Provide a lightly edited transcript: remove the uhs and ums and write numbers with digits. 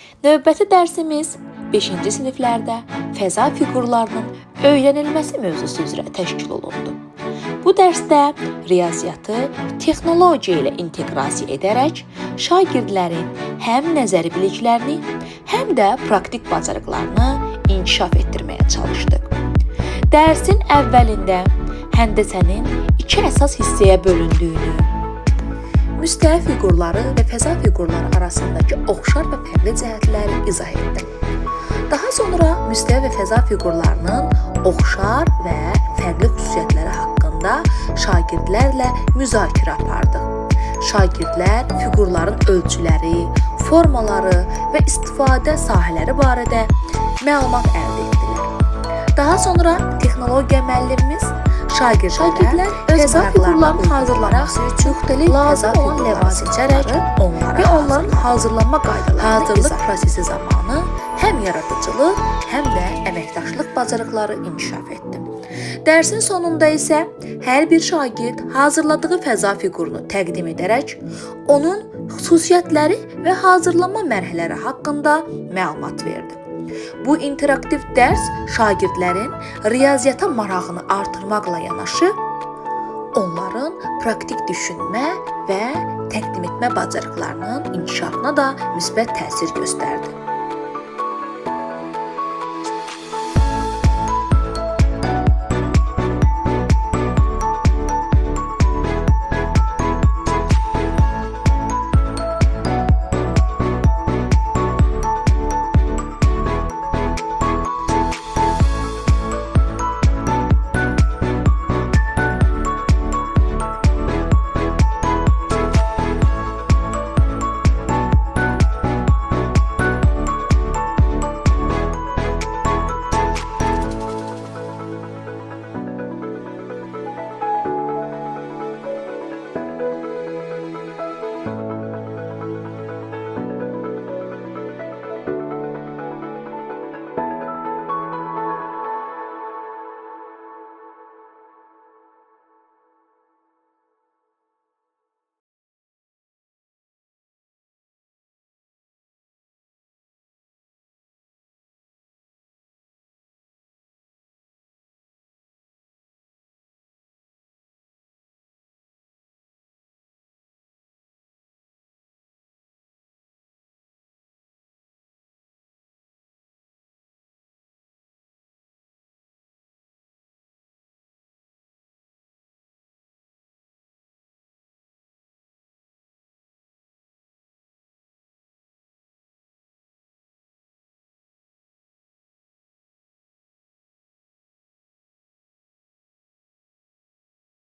Növbəti dərsimiz 5-ci siniflərdə fəza fiqurlarının öyrənilməsi mövzusu üzrə təşkil olundu. Bu dərsdə riyaziyyatı texnologiya ilə inteqrasiya edərək şagirdlərin həm nəzəri biliklərini, həm də praktik bacarıqlarını inkişaf etdirməyə çalışdıq. Dərsin əvvəlində həndəsənin 2 əsas hissəyə bölündüyünü, müstəvi fiqurları və fəza fiqurları arasındakı oxşar və fərqli cəhətləri izah etdim. Daha sonra müstəvi və fəza fiqurlarının oxşar və fərqli xüsusiyyətləri haqqında şagirdlərlə müzakirə apardıq. Şagirdlər fiqurların ölçüləri, formaları və istifadə sahələri barədə məlumat əldə etdilər. Daha sonra texnologiya müəllimimiz şagirdlər fəza fiqurlarını hazırlamaq üçün lazım olan levhası seçərək onların hazırlanma qaydalarını hazırlıq prosesi zamanı həm yaradıcılıq, həm də əməkdaşlıq bacarıqları inkişaf etdi. Dərsin sonunda isə hər bir şagird hazırladığı fəza fiqurunu təqdim edərək onun xüsusiyyətləri və hazırlanma mərhələləri haqqında məlumat verdi. Bu interaktiv dərs şagirdlərin riyaziyyata marağını artırmaqla yanaşı, onların praktik düşünmə və təqdim etmə bacarıqlarının inkişafına da müsbət təsir göstərdi.